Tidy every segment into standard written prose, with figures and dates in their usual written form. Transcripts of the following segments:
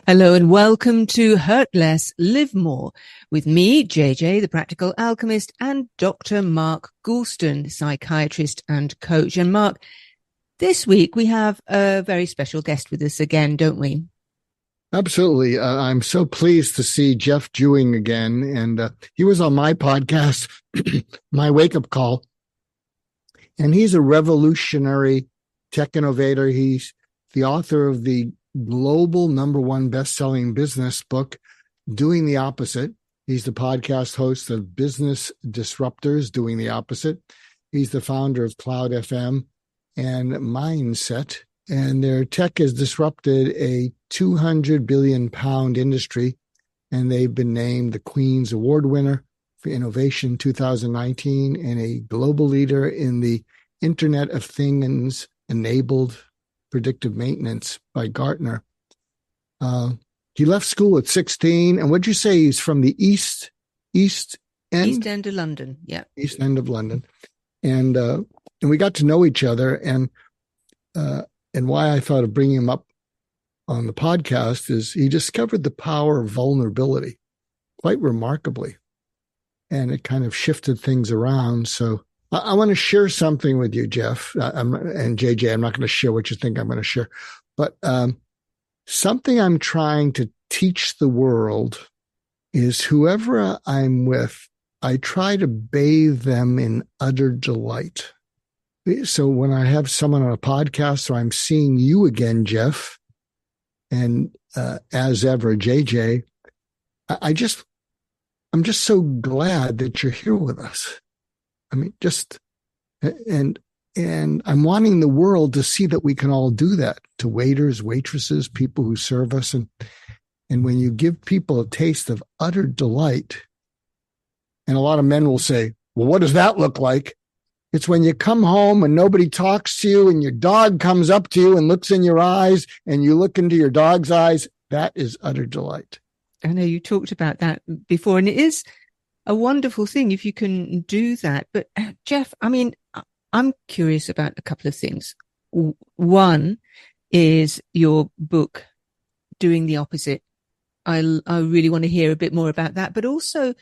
Hello and welcome to Hurt Less, Live More with me, JJ, the Practical Alchemist, and Dr. Mark Goulston, psychiatrist and coach. And Mark, this week we have a very special guest with us again, don't we? Absolutely. I'm so pleased to see Jeff Jewing again. And he was on my podcast, My Wake Up Call. And he's a revolutionary tech innovator. He's the author of the global #1 best-selling business book, Doing the Opposite. He's the podcast host of Business Disruptors, Doing the Opposite. He's the founder of CloudFM and Mindset. And their tech has disrupted a 200 billion pound industry. And they've been named the Queen's Award winner for Innovation 2019 and a global leader in the Internet of Things enabled predictive maintenance by Gartner. He left school at 16. And what'd you say? He's from the East End? East End of London, yeah. East End of London. And we got to know each other. And why I thought of bringing him up on the podcast is he discovered the power of vulnerability quite remarkably. And it kind of shifted things around. So I want to share something with you, Jeff. And JJ, I'm not going to share what you think I'm going to share. But something I'm trying to teach the world is whoever I'm with, I try to bathe them in utter delight. So when I have someone on a podcast, or I'm seeing you again, Jeff, and as ever, JJ, I'm just so glad that you're here with us. I mean, and I'm wanting the world to see that we can all do that to waiters, waitresses, people who serve us. And when you give people a taste of utter delight, and a lot of men will say, well, what does that look like? It's when you come home and nobody talks to you and your dog comes up to you and looks in your eyes and you look into your dog's eyes. That is utter delight. I know you talked about that before, and it is a wonderful thing if you can do that. But Jeff, I mean, I'm curious about a couple of things. One is your book, Doing the Opposite. I really want to hear a bit more about that. But also,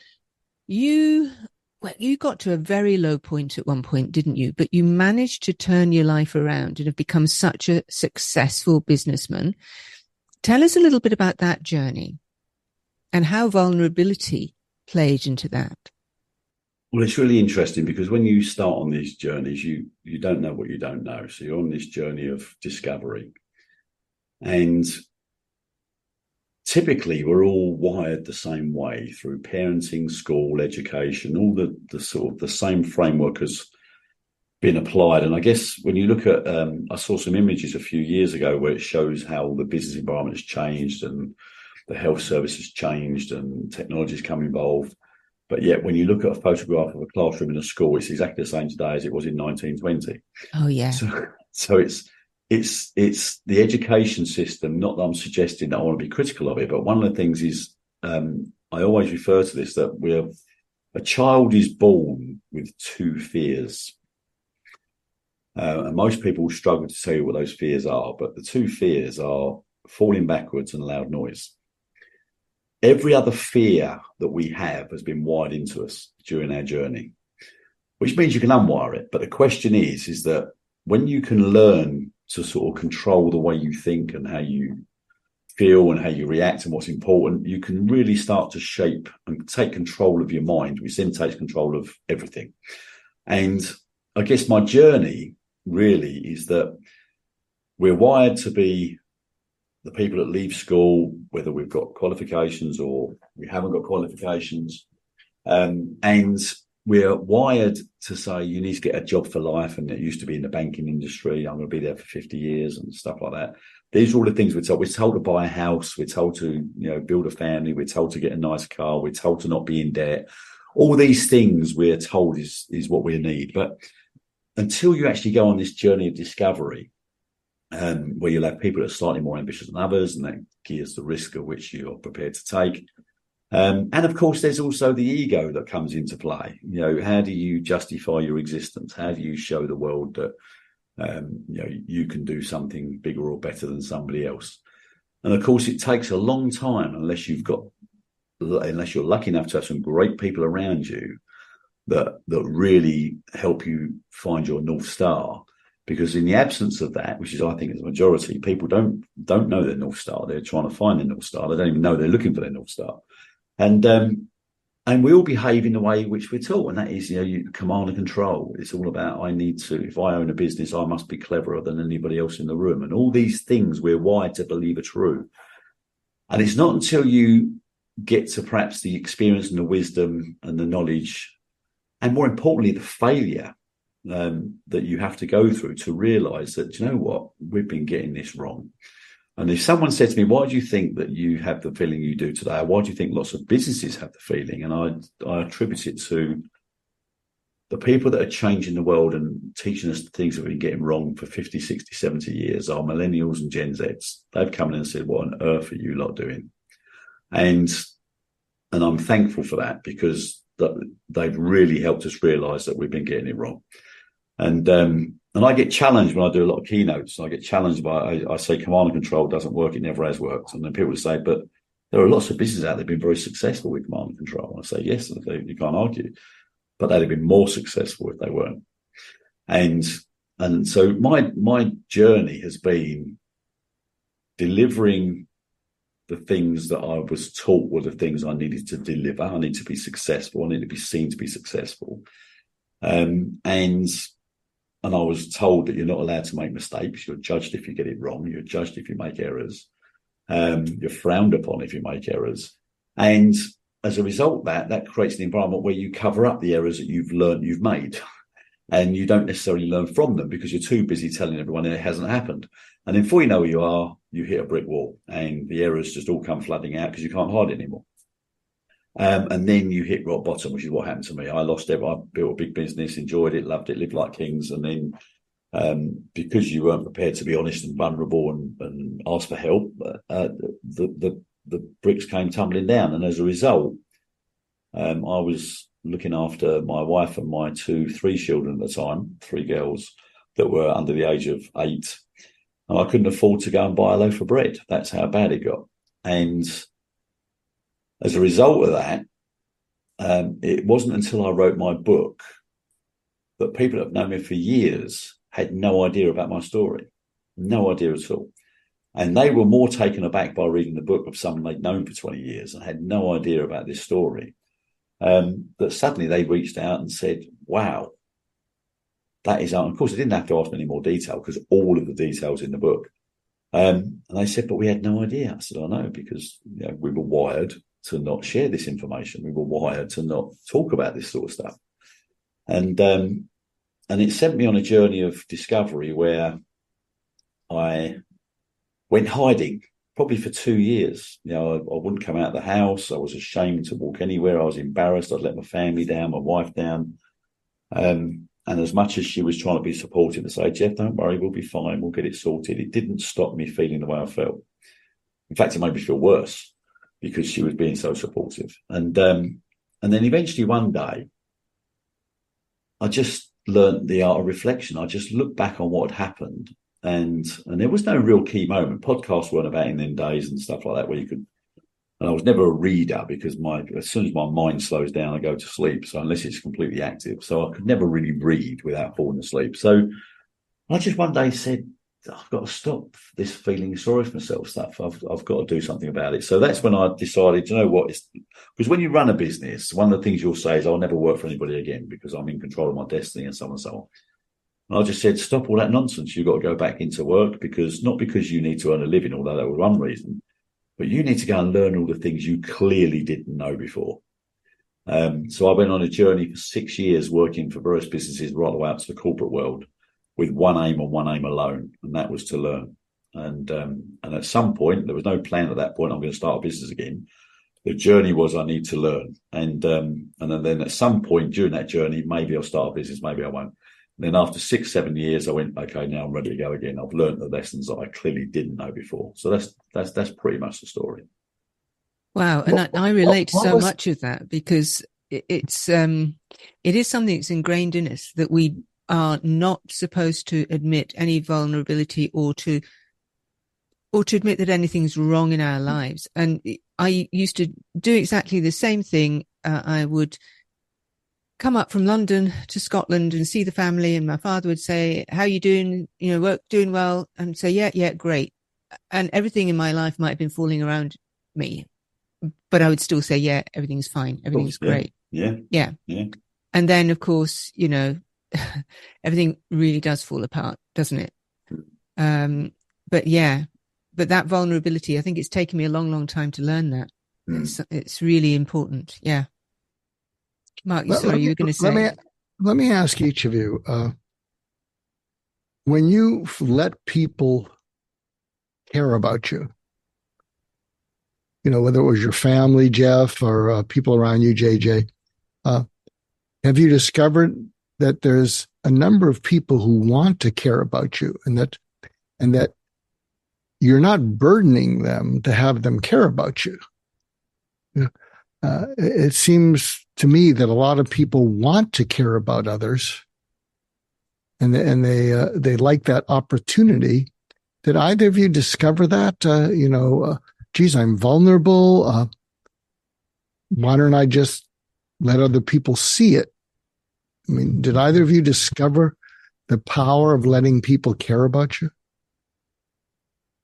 you got to a very low point at one point, didn't you? But you managed to turn your life around and have become such a successful businessman. Tell us a little bit about that journey and how vulnerability played into that. Well, it's really interesting because when you start on these journeys, you don't know what you don't know. So you're on this journey of discovery. And typically we're all wired the same way through parenting, school, education, all the sort of the same framework has been applied. And I guess when you look at, I saw some images a few years ago where it shows how the business environment has changed and the health service has changed and technology has come involved. But yet when you look at a photograph of a classroom in a school, it's exactly the same today as it was in 1920. Oh, yeah. So it's the education system, not that I'm suggesting that I want to be critical of it, but one of the things is I always refer to this, that a child is born with two fears. And most people struggle to tell you what those fears are, but the two fears are falling backwards and loud noise. Every other fear that we have has been wired into us during our journey, which means you can unwire it. But the question is that when you can learn to sort of control the way you think and how you feel and how you react and what's important, you can really start to shape and take control of your mind, which then takes control of everything. And I guess my journey really is that we're wired to be the people that leave school, whether we've got qualifications or we haven't got qualifications. And we're wired to say you need to get a job for life. And it used to be in the banking industry. I'm going to be there for 50 years and stuff like that. These are all the things we're told. We're told to buy a house. We're told to, build a family. We're told to get a nice car. We're told to not be in debt. All these things we're told is what we need. But until you actually go on this journey of discovery, where you'll have people that are slightly more ambitious than others, and that gears the risk of which you're prepared to take. And of course, there's also the ego that comes into play. How do you justify your existence? How do you show the world that you can do something bigger or better than somebody else? And of course, it takes a long time unless you're lucky enough to have some great people around you that really help you find your North Star. Because in the absence of that, which is, I think, is the majority, people don't know their North Star. They're trying to find their North Star. They don't even know they're looking for their North Star. And we all behave in the way which we're taught, and that is, you command and control. It's all about, if I own a business, I must be cleverer than anybody else in the room. And all these things we're wired to believe are true. And it's not until you get to perhaps the experience and the wisdom and the knowledge, and more importantly, the failure that you have to go through to realize that, you know what, we've been getting this wrong. And if someone said to me, why do you think that you have the feeling you do today? Or why do you think lots of businesses have the feeling? And I attribute it to the people that are changing the world and teaching us the things that we've been getting wrong for 50, 60, 70 years are millennials and Gen Zs. They've come in and said, what on earth are you lot doing? And I'm thankful for that, because they've really helped us realize that we've been getting it wrong. And I get challenged when I do a lot of keynotes. I get challenged by, I say command and control doesn't work. It never has worked. And then people say, but there are lots of businesses out there that have been very successful with command and control. And I say, yes, you can't argue, but they'd have been more successful if they weren't. And so my journey has been delivering the things that I was taught were the things I needed to deliver. I need to be successful. I need to be seen to be successful. And I was told that you're not allowed to make mistakes. You're judged if you get it wrong. You're judged if you make errors. You're frowned upon if you make errors. And as a result, that creates an environment where you cover up the errors that you've learned you've made. And you don't necessarily learn from them because you're too busy telling everyone it hasn't happened. And then before you know where you are, you hit a brick wall and the errors just all come flooding out because you can't hide it anymore. And then you hit rock bottom, which is what happened to me. I built a big business, enjoyed it, loved it, lived like kings. And then because you weren't prepared to be honest and vulnerable and ask for help, the bricks came tumbling down. And as a result, I was looking after my wife and my 3 children at the time, 3 girls that were under the age of 8. And I couldn't afford to go and buy a loaf of bread. That's how bad it got. And as a result of that, it wasn't until I wrote my book that people that have known me for years had no idea about my story. No idea at all. And they were more taken aback by reading the book of someone they'd known for 20 years and had no idea about this story. That suddenly they reached out and said, wow, that is, of course, they didn't have to ask me any more detail because all of the details in the book. And they said, but we had no idea. I said, I know, because we were wired to not share this information. We were wired to not talk about this sort of stuff. And it sent me on a journey of discovery where I went hiding probably for 2 years. I wouldn't come out of the house. I was ashamed to walk anywhere. I was embarrassed. I'd let my family down, my wife down. And as much as she was trying to be supportive and say, Jeff, don't worry, we'll be fine. We'll get it sorted. It didn't stop me feeling the way I felt. In fact, it made me feel worse because she was being so supportive. And then eventually one day, I just learned the art of reflection. I just looked back on what had happened. And there was no real key moment. Podcasts weren't about in them days and stuff like that where you could. And I was never a reader because as soon as my mind slows down, I go to sleep. So unless it's completely active, so I could never really read without falling asleep. So I just one day said, I've got to stop this feeling sorry for myself stuff. I've got to do something about it. So that's when I decided, you know what? Because when you run a business, one of the things you'll say is, I'll never work for anybody again because I'm in control of my destiny and so on and so on. And I just said, stop all that nonsense. You've got to go back into work not because you need to earn a living, although that was one reason, but you need to go and learn all the things you clearly didn't know before. So I went on a journey for 6 years working for various businesses right the way up to the corporate world with one aim and one aim alone, and that was to learn. And at some point, there was no plan at that point, I'm going to start a business again. The journey was I need to learn. And then at some point during that journey, maybe I'll start a business, maybe I won't. And then after 6-7 years, I went, okay, now I'm ready to go again. I've learned the lessons that I clearly didn't know before. So that's pretty much the story. Wow. And I relate to so much of that because it is something that's ingrained in us that we are not supposed to admit any vulnerability or to or to admit that anything's wrong in our lives. And I used to do exactly the same thing. I would come up from London to Scotland and see the family, and my father would say, "How you doing? You know, work doing well?" And say, "Yeah, great." And everything in my life might have been falling around me, but I would still say, "Yeah, everything's fine. Everything's great." Yeah. And then, of course, everything really does fall apart, doesn't it? But that vulnerability, I think it's taken me a long, long time to learn that. It's really important. Yeah. Mark, you were going to say. Let me ask each of you, when you let people care about you, whether it was your family, Jeff, or people around you, JJ, have you discovered that there's a number of people who want to care about you, and that you're not burdening them to have them care about you? It seems to me that a lot of people want to care about others, and they like that opportunity. Did either of you discover that? Geez, I'm vulnerable. Why don't I just let other people see it? I mean, did either of you discover the power of letting people care about you?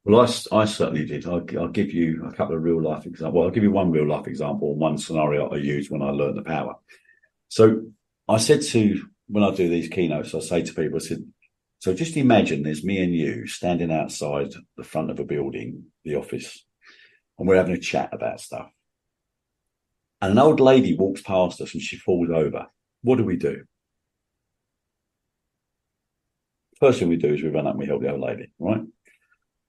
Well, I certainly did. I'll give you a couple of real life examples. Well, I'll give you one real life example, one scenario I used when I learned the power. So I said when I do these keynotes, I say to people, I said, so just imagine there's me and you standing outside the front of a building, the office, and we're having a chat about stuff. And an old lady walks past us and she falls over. What do? First thing we do is we run up and we help the old lady, right?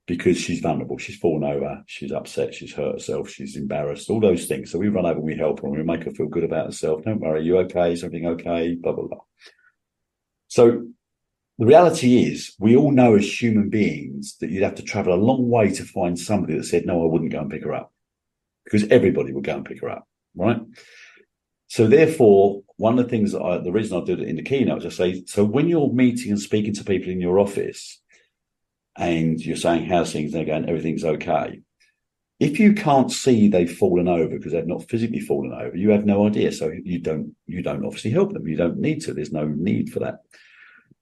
Because she's vulnerable, she's fallen over, she's upset, she's hurt herself, she's embarrassed, all those things. So we run over and we help her and we make her feel good about herself. Don't worry, you okay? Is everything okay? Blah, blah, blah. So the reality is we all know as human beings that you'd have to travel a long way to find somebody that said, no, I wouldn't go and pick her up, because everybody would go and pick her up, right? So therefore, one of the things the reason I do it in the keynote is I say, so when you're meeting and speaking to people in your office, and you're saying how's things, they're going, everything's okay. If you can't see they've fallen over because they've not physically fallen over, you have no idea. So you don't obviously help them. You don't need to. There's no need for that.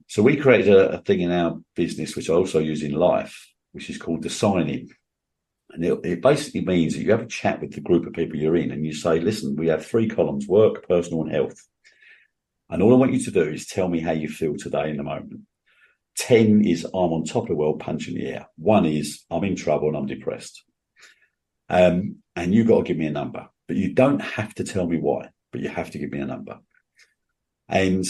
So we created a thing in our business, which I also use in life, which is called the signing. And it basically means that you have a chat with the group of people you're in and you say, listen, we have 3 columns, work, personal and health. And all I want you to do is tell me how you feel today in the moment. 10 is I'm on top of the world, punching the air. 1 is I'm in trouble and I'm depressed. And you've got to give me a number, but you don't have to tell me why, but you have to give me a number. And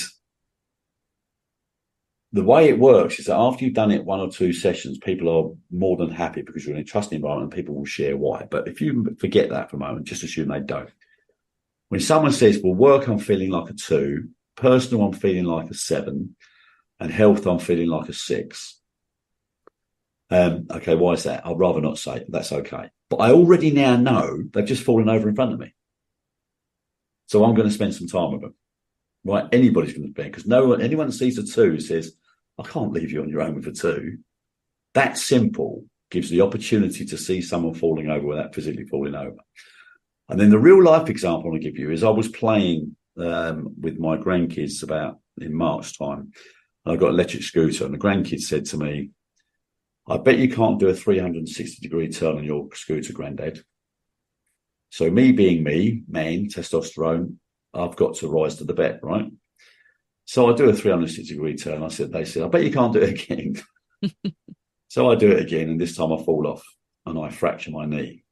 the way it works is that after you've done it 1 or 2 sessions, people are more than happy because you're in a trusting environment and people will share why. But if you forget that for a moment, just assume they don't. When someone says, well, work, I'm feeling like a 2, personal, I'm feeling like a 7, and health, I'm feeling like a 6. Okay, why is that? I'd rather not say. That's okay. But I already now know they've just fallen over in front of me. So I'm going to spend some time with them. Right? Anybody's going to spend, because anyone that sees a 2 says, I can't leave you on your own with a 2. That simple gives the opportunity to see someone falling over without physically falling over. And then the real life example I want to give you is I was playing with my grandkids about in March time. And I got an electric scooter, and the grandkids said to me, I bet you can't do a 360-degree turn on your scooter, Granddad. So me being me, man, testosterone, I've got to rise to the bet, right? So I do a 360-degree turn. They said, I bet you can't do it again. So I do it again, and this time I fall off and I fracture my knee.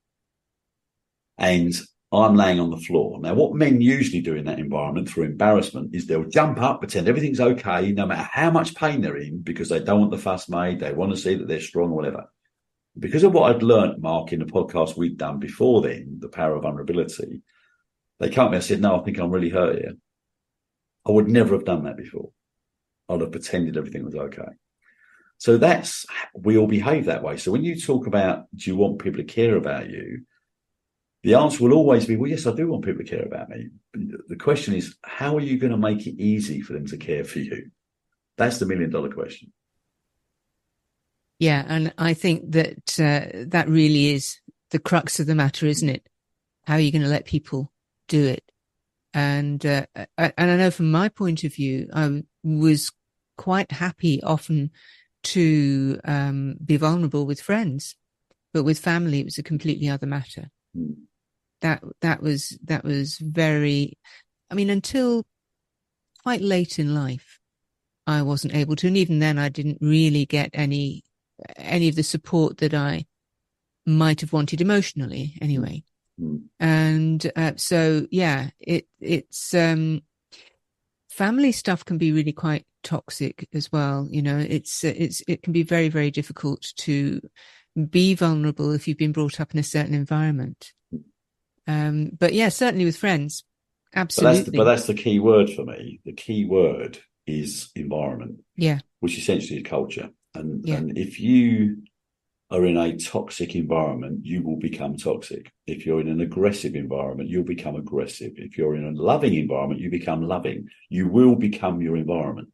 And I'm laying on the floor. Now, what men usually do in that environment through embarrassment is they'll jump up, pretend everything's okay, no matter how much pain they're in, because they don't want the fuss made. They want to see that they're strong or whatever. Because of what I'd learned, Mark, in the podcast we'd done before then, The Power of Vulnerability, they came to me and said, no, I think I'm really hurt here. I would never have done that before. I'd have pretended everything was okay. So we all behave that way. So when you talk about, do you want people to care about you? The answer will always be, well, yes, I do want people to care about me. But the question is, how are you going to make it easy for them to care for you? That's the $1 million question. Yeah. And I think that that really is the crux of the matter, isn't it? How are you going to let people do it? And I know from my point of view, I was quite happy often to be vulnerable with friends, but with family, it was a completely other matter. Mm. That was very, I mean, until quite late in life, I wasn't able to, and even then, I didn't really get any of the support that I might have wanted emotionally, anyway. Mm. And so, yeah, it's family stuff can be really quite toxic as well. You know, it can be very, very difficult to be vulnerable if you've been brought up in a certain environment. But yeah, certainly with friends, absolutely. But that's the key word for me. The key word is environment. Yeah. Which essentially is culture. And Yeah. and if you are in a toxic environment, you will become toxic. If you're in an aggressive environment, you'll become aggressive. If you're in a loving environment, you become loving. You will become your environment.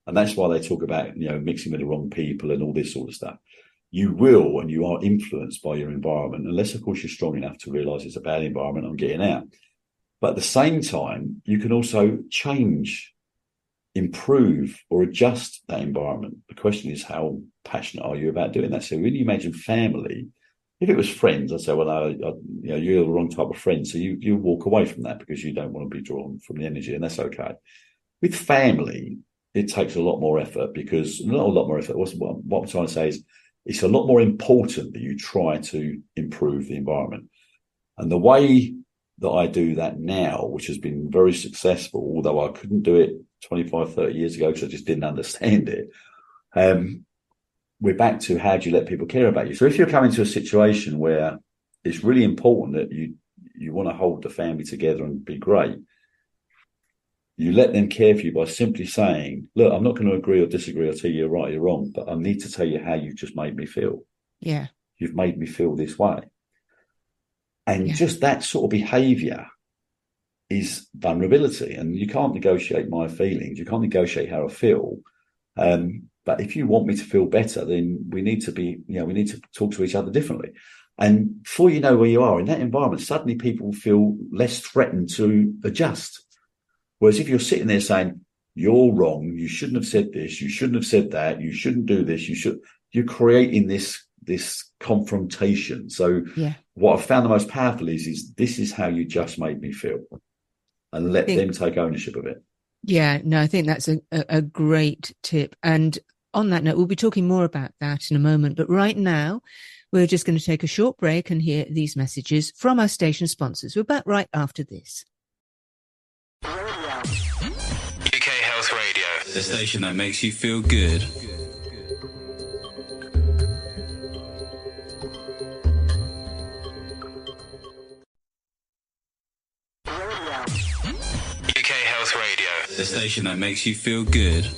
And that's why they talk about, mixing with the wrong people and all this sort of stuff. You will, and you are influenced by your environment, unless, of course, you're strong enough to realize it's a bad environment, I'm getting out. But at the same time, you can also change, improve, or adjust that environment. The question is, how passionate are you about doing that? So when you imagine family, if it was friends, I'd say, well, you're the wrong type of friend. So you walk away from that because you don't want to be drawn from the energy, and that's okay. With family, it takes a lot more effort because, not a lot more effort. What I'm trying to say is it's a lot more important that you try to improve the environment. And the way that I do that now, which has been very successful, although I couldn't do it 25, 30 years ago because I just didn't understand it. We're back to, how do you let people care about you? So if you're coming to a situation where it's really important that you want to hold the family together and be great, you let them care for you by simply saying, look, I'm not going to agree or disagree or tell you you're right or you're wrong, but I need to tell you how you've just made me feel. Yeah. You've made me feel this way. And just that sort of behavior is vulnerability. And you can't negotiate my feelings. You can't negotiate how I feel. But if you want me to feel better, then we need to talk to each other differently. And before you know where you are in that environment, suddenly people feel less threatened to adjust. Whereas if you're sitting there saying, you're wrong, you shouldn't have said this, you shouldn't have said that, you shouldn't do this, you're creating this confrontation. So what I've found the most powerful is this is how you just made me feel, and let them take ownership of it. Yeah, no, I think that's a great tip. And on that note, we'll be talking more about that in a moment. But right now, we're just going to take a short break and hear these messages from our station sponsors. We're back right after this. UK Health Radio, the station that makes you feel good. UK Health Radio, the station that makes you feel good.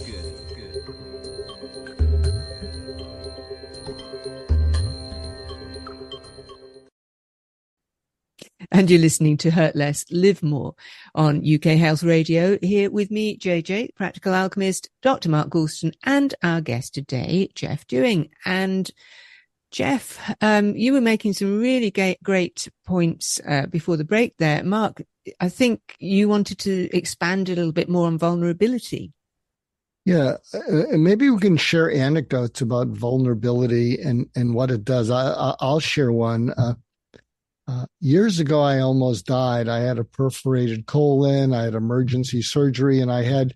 And you're listening to Hurt Less, Live More on UK Health Radio. Here with me, JJ, Practical Alchemist, Dr. Mark Goulston, and our guest today, Jeff Dewing. And Jeff, you were making some really great points before the break there. Mark, I think you wanted to expand a little bit more on vulnerability. Yeah, maybe we can share anecdotes about vulnerability and what it does. I'll share one. Years ago, I almost died. I had a perforated colon. I had emergency surgery, and I had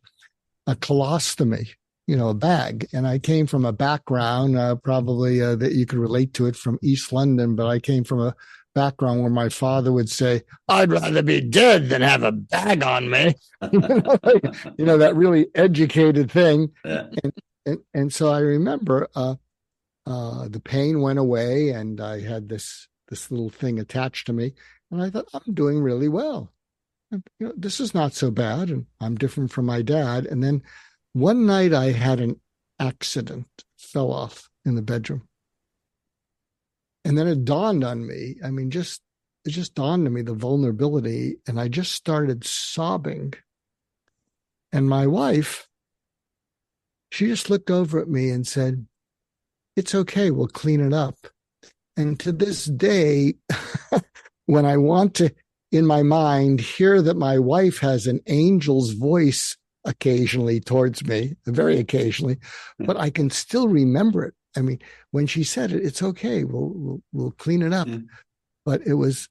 a colostomy, a bag. And I came from a background, probably that you could relate to it, from East London, but I came from a background where my father would say, I'd rather be dead than have a bag on me. That really educated thing. Yeah. And so I remember the pain went away, and I had this little thing attached to me. And I thought, I'm doing really well. And, this is not so bad. And I'm different from my dad. And then one night I had an accident, fell off in the bedroom. And then it dawned on me. I mean, it just dawned on me, the vulnerability. And I just started sobbing. And my wife, she just looked over at me and said, it's okay, we'll clean it up. And to this day, when I want to, in my mind, hear that my wife has an angel's voice occasionally towards me, very occasionally, but I can still remember it. I mean, when she said it, it's okay, we'll clean it up. But it was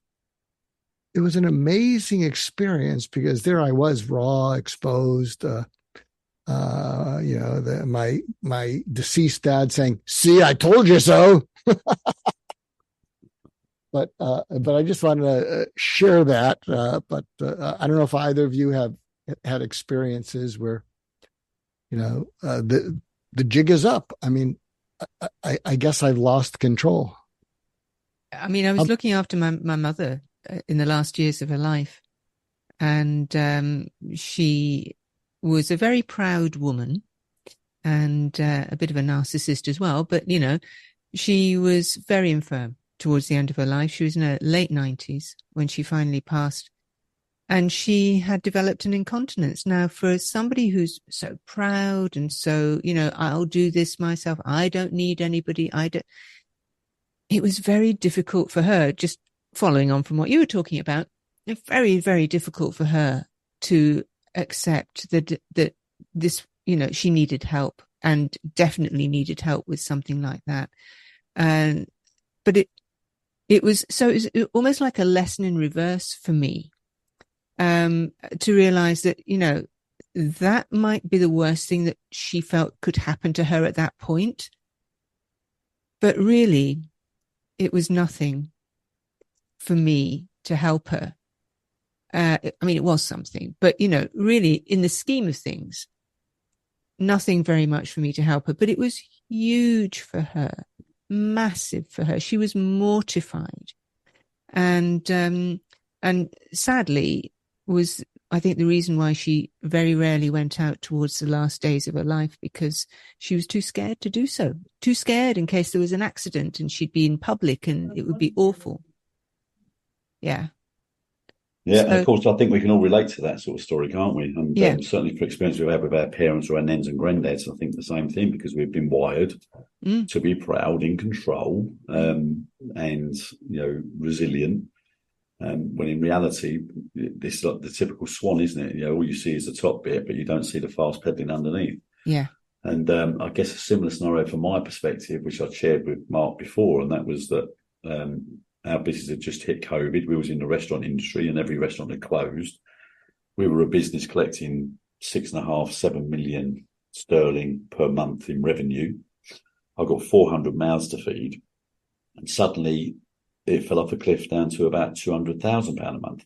an amazing experience, because there I was, raw, exposed. My deceased dad saying, "See, I told you so." But I just wanted to share that. But I don't know if either of you have had experiences where, the jig is up. I mean, I guess I've lost control. I mean, I was looking after my mother in the last years of her life, and she was a very proud woman and a bit of a narcissist as well. But, she was very infirm towards the end of her life. She was in her late 90s when she finally passed, and she had developed an incontinence. Now, for somebody who's so proud and so, I'll do this myself, I don't need anybody, it was very difficult for her, just following on from what you were talking about, very, very difficult for her to accept that this, she needed help, and definitely needed help with something like that. But it was almost like a lesson in reverse for me, to realize that, that might be the worst thing that she felt could happen to her at that point. But really, it was nothing for me to help her. I mean, it was something, but, really, in the scheme of things, nothing very much for me to help her. But it was huge for her, massive for her. She was mortified. And sadly was, I think, the reason why she very rarely went out towards the last days of her life, because she was too scared to do so. Too scared in case there was an accident and she'd be in public and it would be awful. Yeah. Yeah, and of course, I think we can all relate to that sort of story, can't we? And certainly for experience we've had with our parents or our nans and granddads, I think the same thing, because we've been wired to be proud, in control, and, resilient. When in reality, this is like the typical swan, isn't it? All you see is the top bit, but you don't see the fast pedaling underneath. Yeah. And I guess a similar scenario from my perspective, which I shared with Mark before, and that was that our business had just hit COVID. We was in the restaurant industry, and every restaurant had closed. We were a business collecting 6.5–7 million sterling per month in revenue. I got 400 mouths to feed, and suddenly it fell off a cliff down to about £200,000 a month.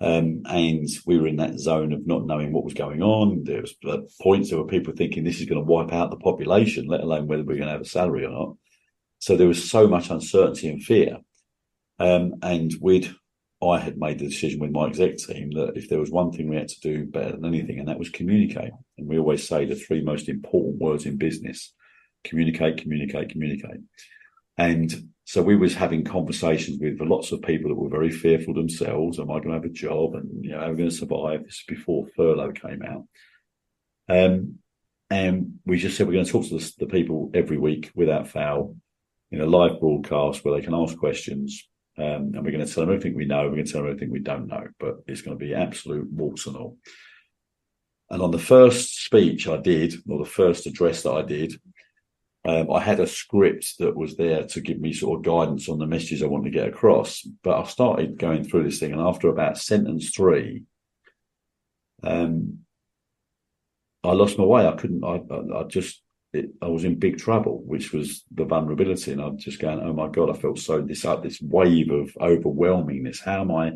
And we were in that zone of not knowing what was going on. There was points there were people thinking this is going to wipe out the population, let alone whether we're going to have a salary or not. So there was so much uncertainty and fear. And I had made the decision with my exec team that if there was one thing we had to do better than anything, and that was communicate. And we always say the three most important words in business: communicate, communicate, communicate. And so we was having conversations with lots of people that were very fearful themselves. Am I going to have a job? And, am I going to survive? This is before furlough came out. And we just said, we're going to talk to the people every week without fail in a live broadcast where they can ask questions. And we're going to tell them everything we know. We're going to tell them everything we don't know, but it's going to be absolute warts and all. And on the first speech I did, or the first address that I did, I had a script that was there to give me sort of guidance on the messages I wanted to get across. But I started going through this thing, and after about sentence 3, I lost my way. I couldn't. I was in big trouble, which was the vulnerability, and I'm just going, oh my God, I felt this wave of overwhelmingness. How am I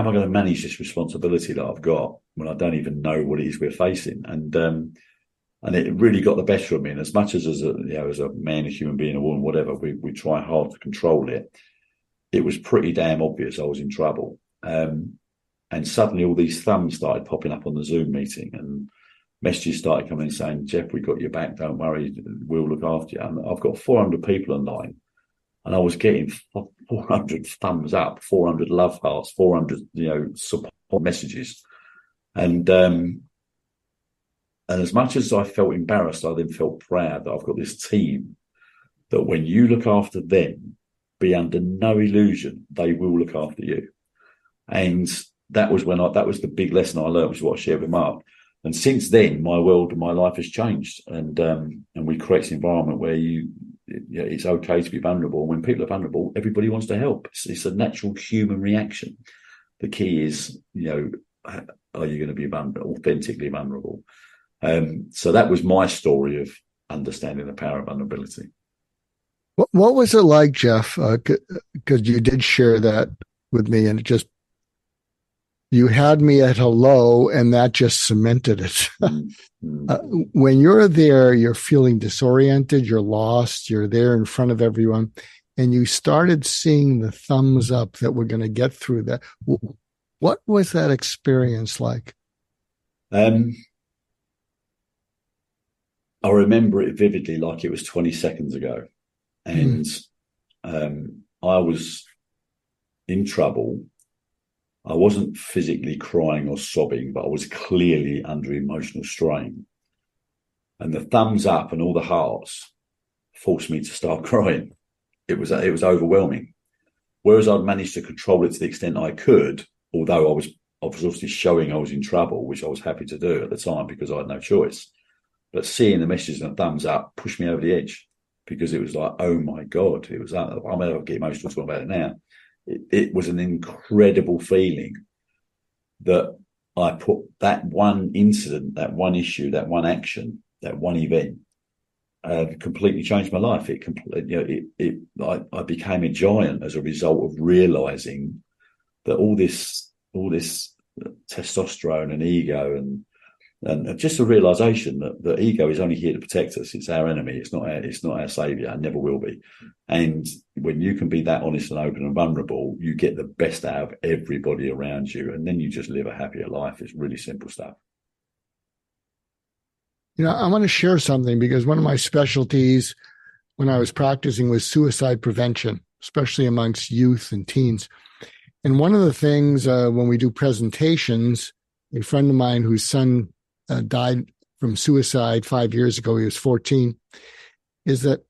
going to manage this responsibility that I've got when I don't even know what it is we're facing? And it really got the better of me. And as much as a man, a human being, a woman, whatever, we try hard to control it. It was pretty damn obvious I was in trouble. And suddenly all these thumbs started popping up on the Zoom meeting, and messages started coming saying, Jeff, we got your back. Don't worry. We'll look after you. And I've got 400 people online, and I was getting 400 thumbs up, 400 love hearts, 400, support messages. And And as much as I felt embarrassed, I then felt proud that I've got this team that when you look after them, be under no illusion, they will look after you. And that was that was the big lesson I learned, which is what I shared with Mark. And since then, my world and my life has changed. And we create an environment where it's okay to be vulnerable. When people are vulnerable, everybody wants to help. It's a natural human reaction. The key is, are you going to be authentically vulnerable? So that was my story of understanding the power of vulnerability. What was it like, Jeff? Because you did share that with me, and you had me at hello, and that just cemented it. When you're there, you're feeling disoriented, you're lost, you're there in front of everyone, and you started seeing the thumbs up that we're going to get through that. What was that experience like? I remember it vividly, like it was 20 seconds ago. And I was in trouble. I wasn't physically crying or sobbing, but I was clearly under emotional strain. And the thumbs up and all the hearts forced me to start crying. It was overwhelming. Whereas I'd managed to control it to the extent I could, although I was obviously showing I was in trouble, which I was happy to do at the time because I had no choice. But seeing the messages and the thumbs up pushed me over the edge, because it was like, oh my God, it was that. I mean, I'll get emotional talking about it now. It was an incredible feeling that I put that one incident, that one issue, that one action, that one event, completely changed my life. I became a giant as a result of realizing that all this testosterone and ego and just the realization that the ego is only here to protect us. It's our enemy. It's not our savior, and never will be. And when you can be that honest and open and vulnerable, you get the best out of everybody around you, and then you just live a happier life. It's really simple stuff. I want to share something, because one of my specialties when I was practicing was suicide prevention, especially amongst youth and teens. And one of the things when we do presentations, a friend of mine whose son died from suicide 5 years ago, he was 14, is that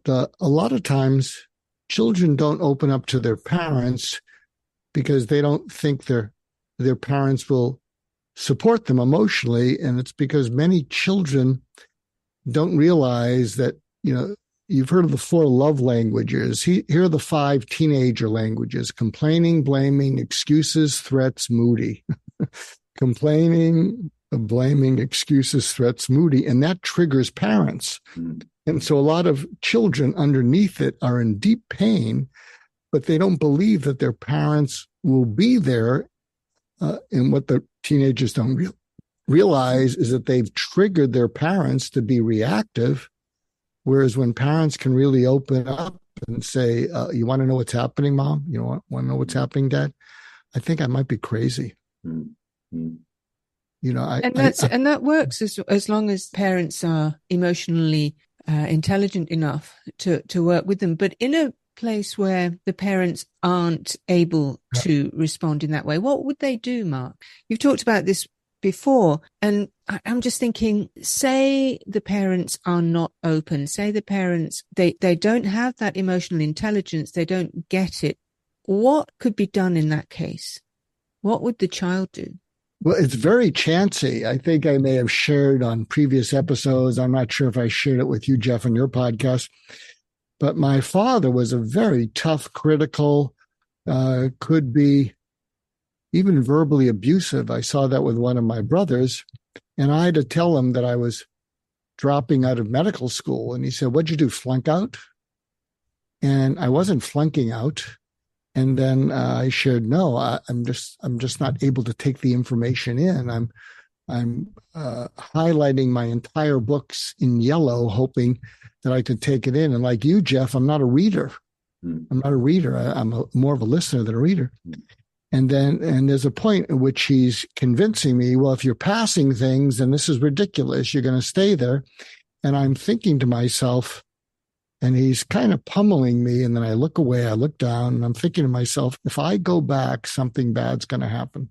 a lot of times children don't open up to their parents because they don't think their parents will support them emotionally. And it's because many children don't realize that, you've heard of the 4 love languages. Here are the 5 teenager languages: complaining, blaming, excuses, threats, moody. Complaining, blaming, excuses, threats, moody. And that triggers parents. And so a lot of children underneath it are in deep pain, but they don't believe that their parents will be there. And what the teenagers don't realize is that they've triggered their parents to be reactive. Whereas when parents can really open up and say, you want to know what's happening, Mom? You want to know what's happening, Dad? I think I might be crazy. And that works as long as parents are emotionally intelligent enough to work with them. But in a place where the parents aren't able to respond in that way, what would they do, Mark? You've talked about this before, and I'm just thinking, say the parents are not open, say the parents, they don't have that emotional intelligence, they don't get it. What could be done in that case? What would the child do? Well, it's very chancy. I think I may have shared on previous episodes. I'm not sure if I shared it with you, Jeff, on your podcast. But my father was a very tough, critical, could be even verbally abusive. I saw that with one of my brothers. And I had to tell him that I was dropping out of medical school. And he said, "What'd you do, flunk out?" And I wasn't flunking out. And then I shared, no, I'm just not able to take the information in. I'm highlighting my entire books in yellow, hoping that I could take it in. And like you, Jeff, I'm not a reader. I'm not a reader. I'm more of a listener than a reader. And there's a point at which he's convincing me, well, if you're passing things, then this is ridiculous. You're going to stay there. And I'm thinking to myself, and he's kind of pummeling me. And then I look away, I look down, and I'm thinking to myself, if I go back, something bad's going to happen.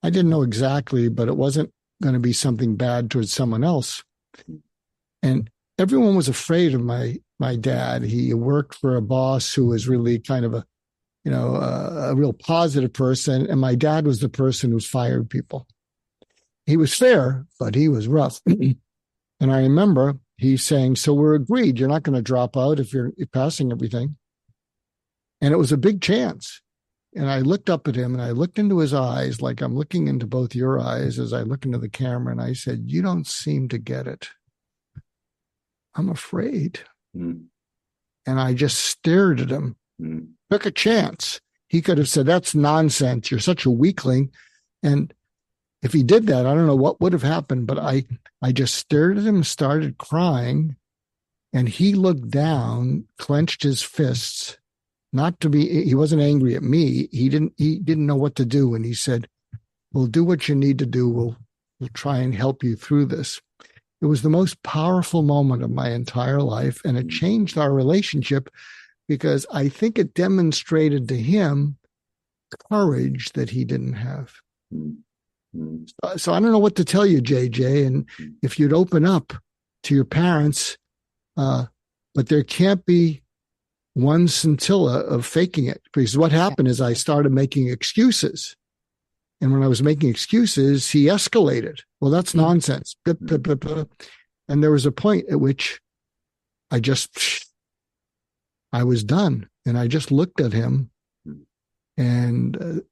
I didn't know exactly, but it wasn't going to be something bad towards someone else. And everyone was afraid of my dad. He worked for a boss who was really kind of a real positive person. And my dad was the person who's fired people. He was fair, but he was rough. And I remember he saying, so we're agreed, you're not going to drop out if you're passing everything. And it was a big chance. And I looked up at him and I looked into his eyes like I'm looking into both your eyes as I look into the camera. And I said, you don't seem to get it. I'm afraid. And I just stared at him, took a chance. He could have said, that's nonsense. You're such a weakling. And if he did that, I don't know what would have happened, but I just stared at him, started crying. And he looked down, clenched his fists. He wasn't angry at me. He didn't know what to do. And he said, we'll do what you need to do. We'll try and help you through this. It was the most powerful moment of my entire life. And it changed our relationship because I think it demonstrated to him courage that he didn't have. So I don't know what to tell you, JJ. And if you'd open up to your parents, but there can't be one scintilla of faking it, because what happened is I started making excuses. And when I was making excuses, he escalated. Well, that's nonsense. And there was a point at which I was done. And I just looked at him. And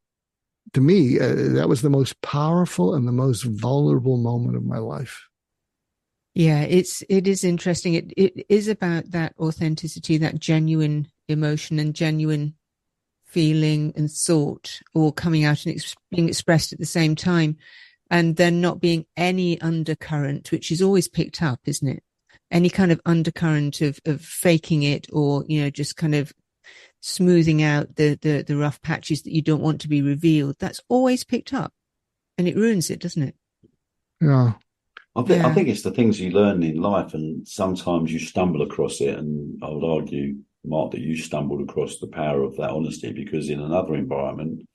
to me, that was the most powerful and the most vulnerable moment of my life. Yeah, it is interesting. It is about that authenticity, that genuine emotion and genuine feeling and thought all coming out and being expressed at the same time. And there not being any undercurrent, which is always picked up, isn't it? Any kind of undercurrent of faking it or, just kind of smoothing out the rough patches that you don't want to be revealed. That's always picked up and it ruins it, doesn't it? Yeah. I think it's the things you learn in life, and sometimes you stumble across it. And I would argue, Mark, that you stumbled across the power of that honesty, because in another environment,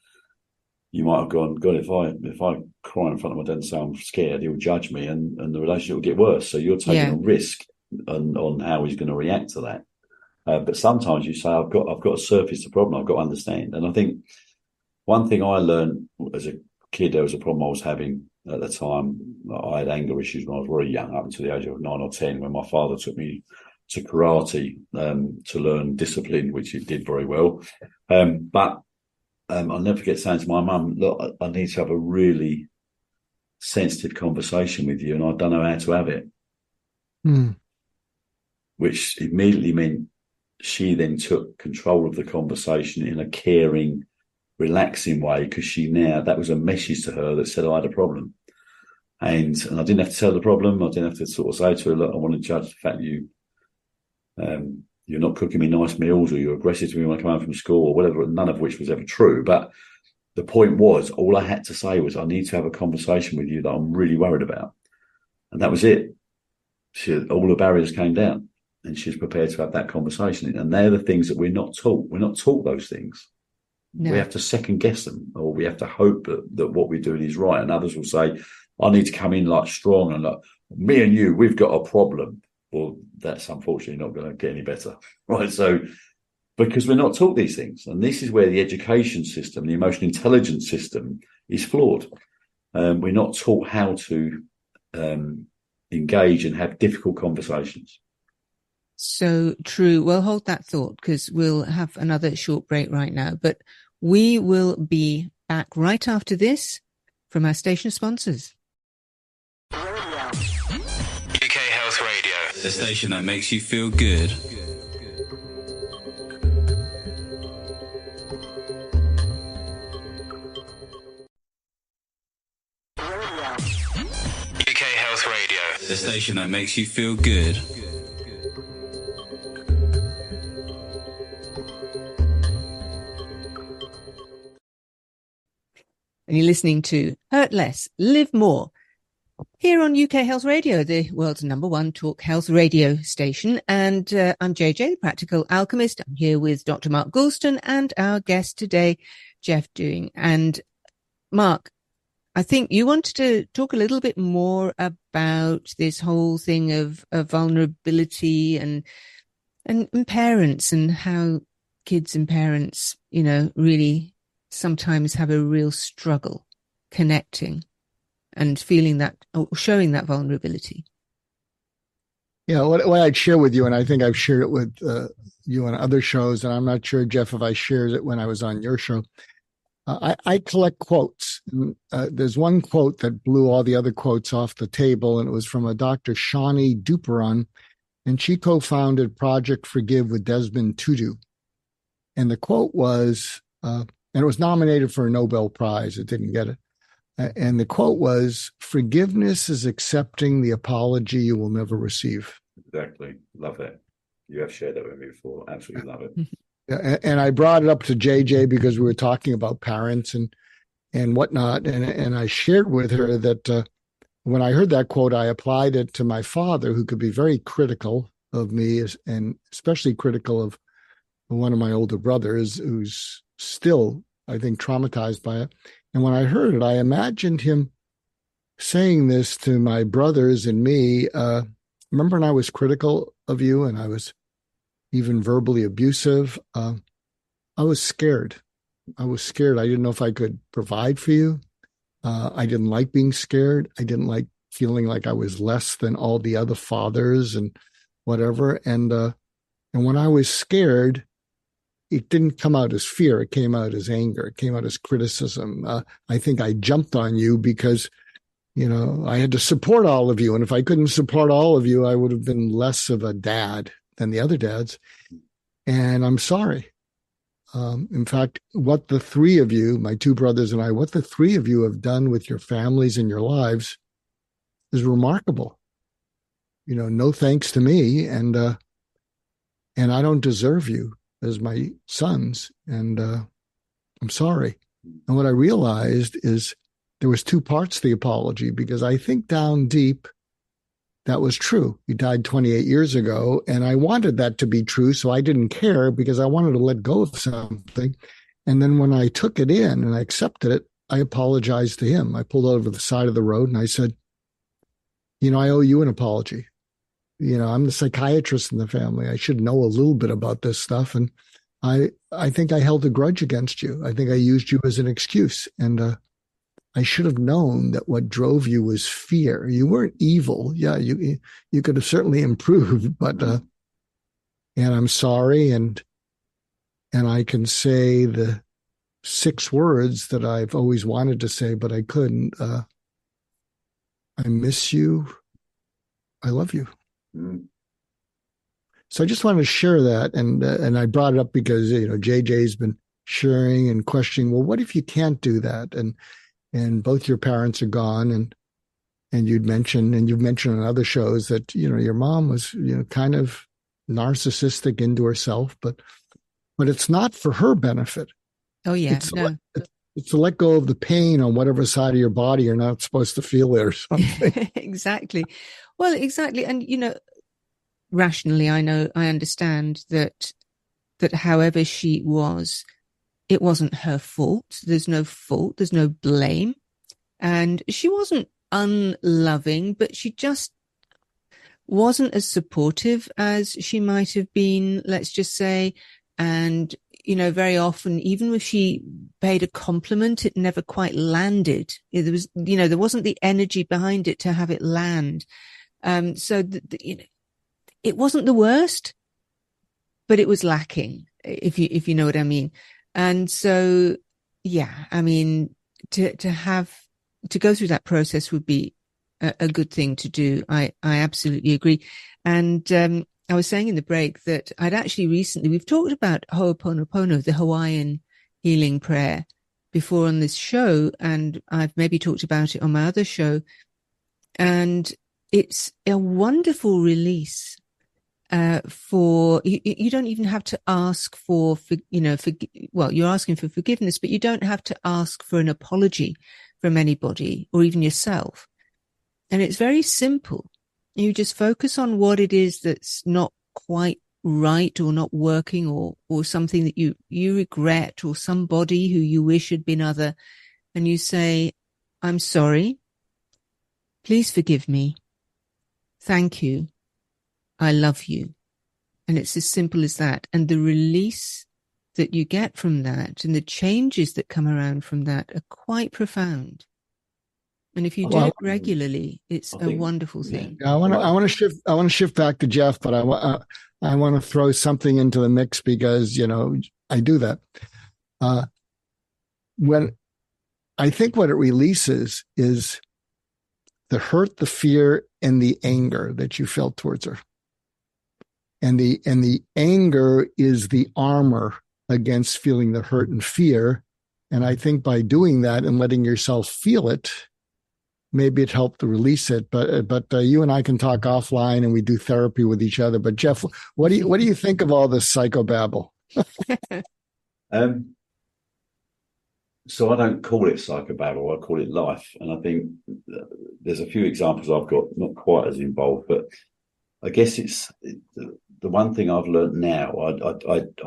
you might have gone, God, if I cry in front of my dad and say I'm scared, he'll judge me, and the relationship will get worse. So you're taking a risk on how he's going to react to that. But sometimes you say, I've got to surface the problem. I've got to understand. And I think one thing I learned as a kid, there was a problem I was having at the time. I had anger issues when I was very young, up until the age of 9 or 10, when my father took me to karate to learn discipline, which he did very well. But I'll never forget saying to my mum, look, I need to have a really sensitive conversation with you, and I don't know how to have it. Which immediately meant she then took control of the conversation in a caring, relaxing way, because that was a message to her that said I had a problem. And I didn't have to tell the problem. I didn't have to sort of say to her, look, I want to judge the fact you're not cooking me nice meals, or you're aggressive to me when I come home from school, or whatever, none of which was ever true. But the point was, all I had to say was, I need to have a conversation with you that I'm really worried about. And that was it. All the barriers came down, and she's prepared to have that conversation. And they're the things that we're not taught. We're not taught those things. No. We have to second guess them, or we have to hope that what we're doing is right. And others will say, I need to come in like strong and like, me and you, we've got a problem. Well, that's unfortunately not going to get any better, right? So, because we're not taught these things. And this is where the education system, the emotional intelligence system is flawed. We're not taught how to engage and have difficult conversations. So true. Well, hold that thought, because we'll have another short break right now. But we will be back right after this from our station sponsors. UK Health Radio, the station that makes you feel good. UK Health Radio, the station that makes you feel good. And you're listening to Hurt Less, Live More, here on UK Health Radio, the world's #1 talk health radio station. And I'm JJ, the Practical Alchemist. I'm here with Dr. Mark Goulston and our guest today, Jeff Dewing. And Mark, I think you wanted to talk a little bit more about this whole thing of vulnerability and parents, and how kids and parents, really sometimes have a real struggle connecting and feeling that, or showing that vulnerability. Yeah, what I'd share with you, and I think I've shared it with you on other shows, and I'm not sure, Jeff, if I shared it when I was on your show. I collect quotes. There's one quote that blew all the other quotes off the table, and it was from a Dr. Shawnee Duperon, and she co-founded Project Forgive with Desmond Tutu. And the quote was, and it was nominated for a Nobel Prize. It didn't get it. And the quote was, "Forgiveness is accepting the apology you will never receive." Exactly. Love it. You have shared that with me before. Absolutely love it. Yeah, and I brought it up to JJ because we were talking about parents and whatnot. And I shared with her that when I heard that quote, I applied it to my father, who could be very critical of me, and especially critical of one of my older brothers, who's still, I think, traumatized by it. And when I heard it, I imagined him saying this to my brothers and me. Remember when I was critical of you and I was even verbally abusive? I was scared. I was scared. I didn't know if I could provide for you. I didn't like being scared. I didn't like feeling like I was less than all the other fathers and whatever. And when I was scared, it didn't come out as fear. It came out as anger. It came out as criticism. I think I jumped on you because, I had to support all of you. And if I couldn't support all of you, I would have been less of a dad than the other dads. And I'm sorry. In fact, what the three of you, my two brothers and I, what the three of you have done with your families and your lives is remarkable. No thanks to me. And I don't deserve you as my sons. And I'm sorry. And what I realized is there was two parts to the apology, because I think down deep, that was true. He died 28 years ago, and I wanted that to be true, so I didn't care because I wanted to let go of something. And then when I took it in and I accepted it, I apologized to him. I pulled over the side of the road and I said, I owe you an apology. I'm the psychiatrist in the family. I should know a little bit about this stuff. And I think I held a grudge against you. I think I used you as an excuse. And I should have known that what drove you was fear. You weren't evil. Yeah, you could have certainly improved, but and I'm sorry. And I can say the 6 words that I've always wanted to say, but I couldn't. I miss you. I love you. Mm. So I just wanted to share that, and I brought it up because JJ's been sharing and questioning. Well, what if you can't do that? And both your parents are gone, and you've mentioned on other shows that your mom was kind of narcissistic into herself, but it's not for her benefit. Oh yeah, it's to let go of the pain on whatever side of your body you're not supposed to feel it or something. Exactly. Well, exactly. And, rationally, I understand that however she was, it wasn't her fault. There's no fault. There's no blame. And she wasn't unloving, but she just wasn't as supportive as she might have been, let's just say. And, very often, even if she paid a compliment, it never quite landed. There was, there wasn't the energy behind it to have it land. So, it wasn't the worst, but it was lacking, if you know what I mean. And so, yeah, I mean, to go through that process would be a good thing to do. I absolutely agree. And, I was saying in the break that I'd actually we've talked about Ho'oponopono, the Hawaiian healing prayer, before on this show, and I've maybe talked about it on my other show. And it's a wonderful release for you don't even have to ask for you're asking for forgiveness, but you don't have to ask for an apology from anybody or even yourself. And it's very simple. You just focus on what it is that's not quite right or not working, or something that you regret, or somebody who you wish had been other. And you say, I'm sorry. Please forgive me. Thank you. I love you. And it's as simple as that. And the release that you get from that and the changes that come around from that are quite profound. And if you do it regularly, it's a wonderful thing. I want to shift back to Jeff, but I want to throw something into the mix because, I do that. When I think what it releases is the hurt, the fear, and the anger that you felt towards her. And the anger is the armor against feeling the hurt and fear. And I think by doing that and letting yourself feel it, maybe it helped to release it. But you and I can talk offline, and we do therapy with each other. But Jeff, what do you think of all this psychobabble? So I don't call it psychobabble, I call it life. And I think there's a few examples I've got, not quite as involved, but I guess it's the one thing I've learned now.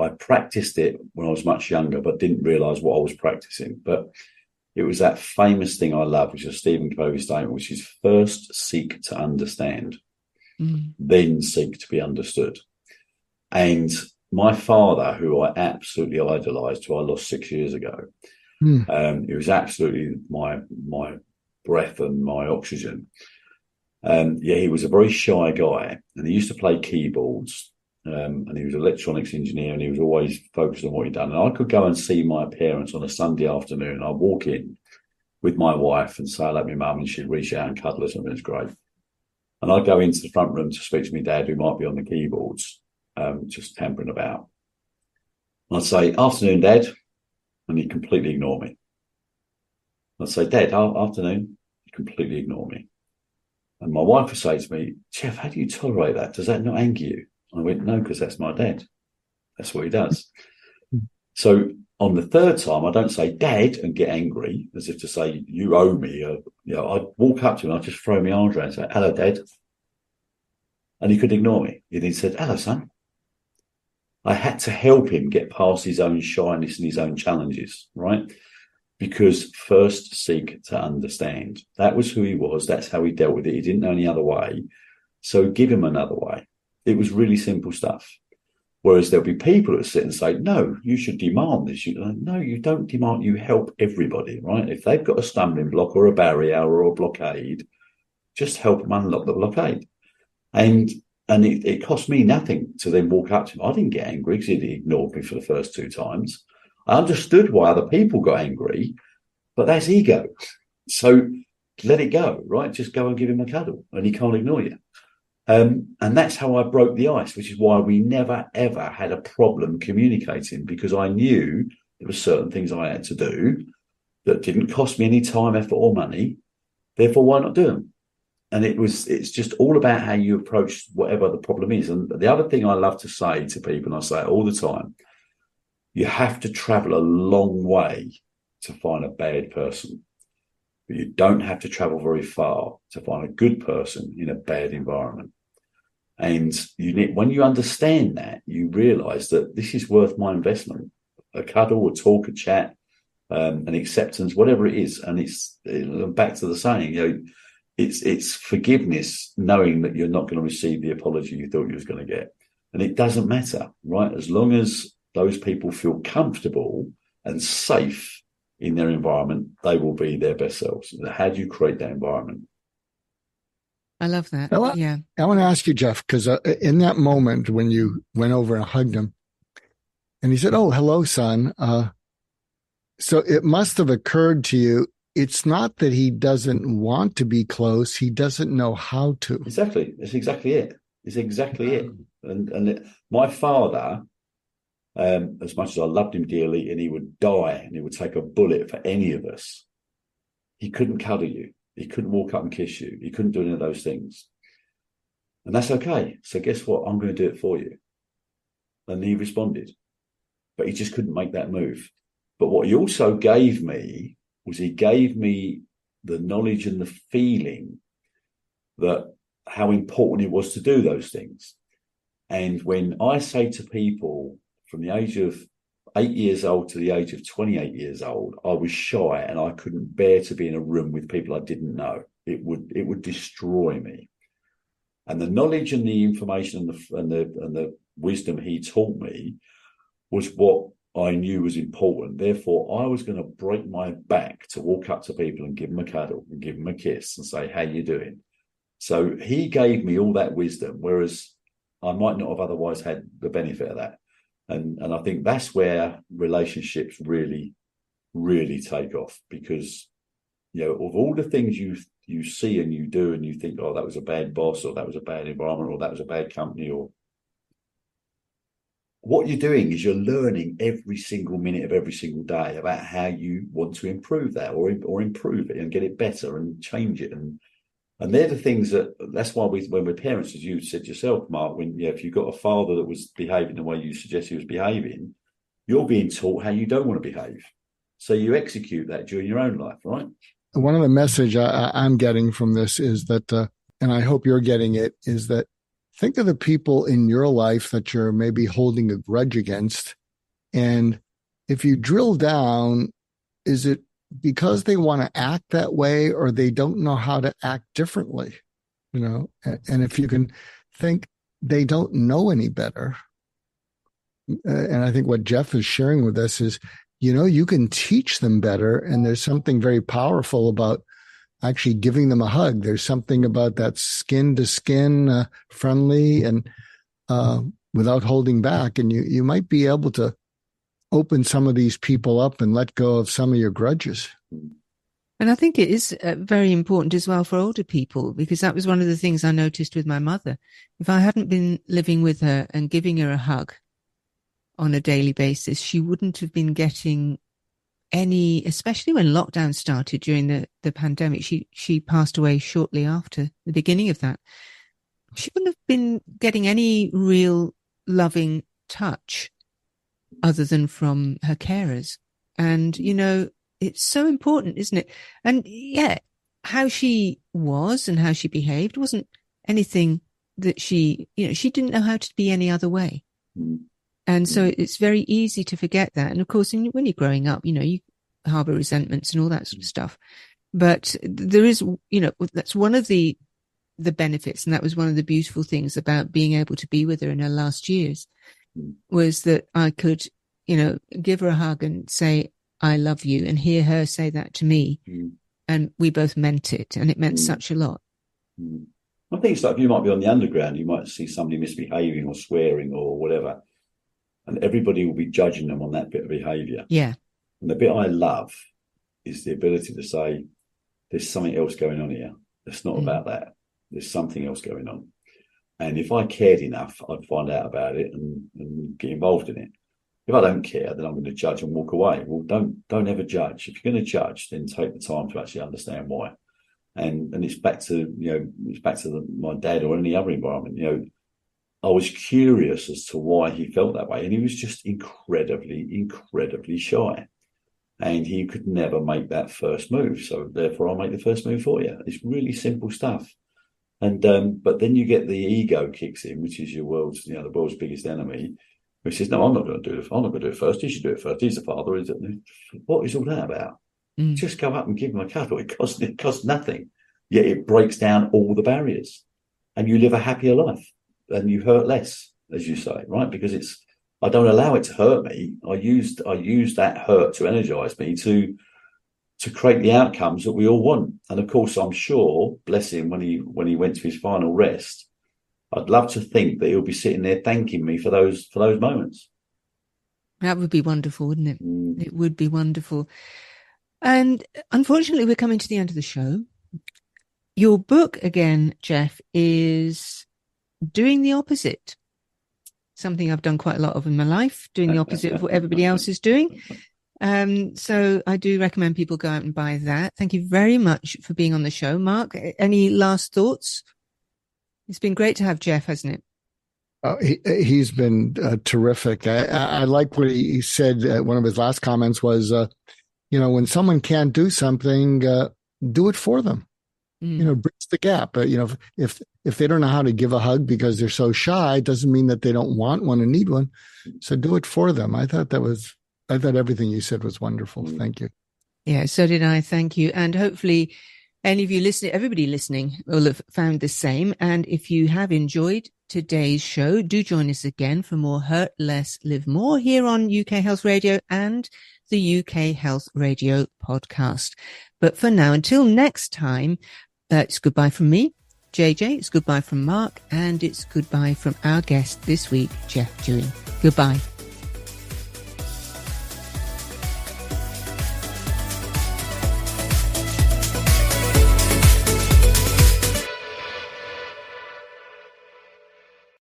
I practiced it when I was much younger, but didn't realise what I was practicing. But it was that famous thing I love, which is Stephen Covey's statement, which is first seek to understand, then seek to be understood. And my father, who I absolutely idolised, who I lost 6 years ago, it was absolutely my breath and my oxygen. He was a very shy guy, and he used to play keyboards, and he was an electronics engineer, and he was always focused on what he'd done. And I could go and see my parents on a Sunday afternoon. I'd walk in with my wife and say hello to my mum, and she'd reach out and cuddle us, and it was great. And I'd go into the front room to speak to my dad, who might be on the keyboards, just tampering about. And I'd say, "Afternoon, Dad," and he'd completely ignore me. I'd say, "Dad, afternoon," he'd completely ignore me. And my wife would say to me, "Jeff, how do you tolerate that? Does that not anger you?" I went, "No, because that's my dad. That's what he does." So on the third time, I don't say "Dad" and get angry, as if to say, "You owe me." I'd walk up to him, I'd just throw my arms around and say, "Hello, Dad." And he could ignore me. And he said, "Hello, son." I had to help him get past his own shyness and his own challenges, right? Because first seek to understand. That was who he was. That's how he dealt with it. He didn't know any other way. So give him another way. It was really simple stuff. Whereas there'll be people that sit and say, "No, you should demand this." No, you don't demand. You help everybody, right? If they've got a stumbling block or a barrier or a blockade, just help them unlock the blockade. And it cost me nothing to then walk up to him. I didn't get angry because he ignored me for the first 2 times. I understood why other people got angry, but that's ego. So let it go, right? Just go and give him a cuddle, and he can't ignore you. And that's how I broke the ice, which is why we never, ever had a problem communicating, because I knew there were certain things I had to do that didn't cost me any time, effort, or money. Therefore, why not do them? And it's just all about how you approach whatever the problem is. And the other thing I love to say to people, and I say it all the time, you have to travel a long way to find a bad person, but you don't have to travel very far to find a good person in a bad environment. And when you understand that, you realize that this is worth my investment. A cuddle, a talk, a chat, an acceptance, whatever it is. And it's back to the saying, it's forgiveness, knowing that you're not going to receive the apology you thought you was going to get. And it doesn't matter, right? As long as those people feel comfortable and safe in their environment, they will be their best selves. How do you create that environment? I love that. I want to ask you, Jeff, because in that moment when you went over and hugged him, and he said, "Oh, hello, son." So it must have occurred to you, it's not that he doesn't want to be close, he doesn't know how to. Exactly. It's exactly it. It's exactly it. And my father, as much as I loved him dearly, and he would die and he would take a bullet for any of us, he couldn't cuddle you. He couldn't walk up and kiss you. He couldn't do any of those things. And that's okay. So guess what? I'm going to do it for you. And he responded. But he just couldn't make that move. But what he also gave me was he gave me the knowledge and the feeling that how important it was to do those things. And when I say to people from the age of 8 years old to the age of 28 years old, I was shy and I couldn't bear to be in a room with people I didn't know. It would destroy me. And the knowledge and the information and the wisdom he taught me was what I knew was important. Therefore, I was going to break my back to walk up to people and give them a cuddle and give them a kiss and say, "How you doing?" So he gave me all that wisdom, whereas I might not have otherwise had the benefit of that. And I think that's where relationships really, really take off, because, you know, of all the things you see and you do and you think, oh, that was a bad boss, or that was a bad environment, or that was a bad company, or what you're doing is you're learning every single minute of every single day about how you want to improve that or improve it and get it better and change it. And they're the things that's why when we're parents, as you said yourself, Mark, if you've got a father that was behaving the way you suggest he was behaving, you're being taught how you don't want to behave. So you execute that during your own life, right? One of the message I'm getting from this is that, and I hope you're getting it, is that think of the people in your life that you're maybe holding a grudge against. And if you drill down, is it because they want to act that way or they don't know how to act differently? You know, and if you can think they don't know any better. And I think what Jeff is sharing with us is, you know, you can teach them better. And there's something very powerful about actually giving them a hug. There's something about that skin to skin, friendly and without holding back. And you might be able to open some of these people up and let go of some of your grudges. And I think it is very important as well for older people, because that was one of the things I noticed with my mother. If I hadn't been living with her and giving her a hug on a daily basis, she wouldn't have been getting any, especially when lockdown started during the pandemic. She passed away shortly after the beginning of that. She wouldn't have been getting any real loving touch other than from her carers. And, you know, it's so important, isn't it? And yeah, how she was and how she behaved wasn't anything that she didn't know how to be any other way. And so it's very easy to forget that. And of course, when you're growing up, you know, you harbor resentments and all that sort of stuff. But there is, you know, that's one of the benefits. And that was one of the beautiful things about being able to be with her in her last years, was that I could, you know, give her a hug and say, "I love you," and hear her say that to me. And we both meant it. And it meant such a lot. I think it's like, you might be on the underground, you might see somebody misbehaving or swearing or whatever, and everybody will be judging them on that bit of behavior. Yeah. And the bit I love is the ability to say, there's something else going on here. It's not about that. There's something else going on. And if I cared enough, I'd find out about it and get involved in it. If I don't care, then I'm going to judge and walk away. Well, don't ever judge. If you're going to judge, then take the time to actually understand why. And it's back to, you know, my dad or any other environment. You know, I was curious as to why he felt that way. And he was just incredibly, incredibly shy. And he could never make that first move. So therefore, I'll make the first move for you. It's really simple stuff. And but then you get the ego kicks in, which is the world's biggest enemy, which says, "No, I'm not going to do it. I'm not going to do it first. He should do it first. He's the father." What is all that about? Just go up and give him a cuddle. It costs nothing. Yet it breaks down all the barriers, and you live a happier life, and you hurt less, as you say, right? Because I don't allow it to hurt me. I use that hurt to energize me to create the outcomes that we all want. And of course, I'm sure, bless him, when he went to his final rest, I'd love to think that he'll be sitting there thanking me for those moments. That would be wonderful, wouldn't it? It would be wonderful. And unfortunately, we're coming to the end of the show. Your book, again, Jeff, is doing the opposite. Something I've done quite a lot of in my life, doing the opposite of what everybody else is doing. So I do recommend people go out and buy that. Thank you very much for being on the show. Mark, any last thoughts? It's been great to have Jeff, hasn't it? He's been terrific. I like what he said. One of his last comments was, you know, when someone can't do something, do it for them. You know, bridge the gap. You know, if they don't know how to give a hug because they're so shy, it doesn't mean that they don't want one and need one. So do it for them. I thought that was I thought everything you said was wonderful. Thank you. Yeah, so did I. Thank you. And hopefully any of you listening, everybody listening will have found the same. And if you have enjoyed today's show, do join us again for more Hurt Less, Live More here on UK Health Radio and the UK Health Radio podcast. But for now, until next time, it's goodbye from me, JJ. It's goodbye from Mark. And it's goodbye from our guest this week, Jeff Dewey. Goodbye.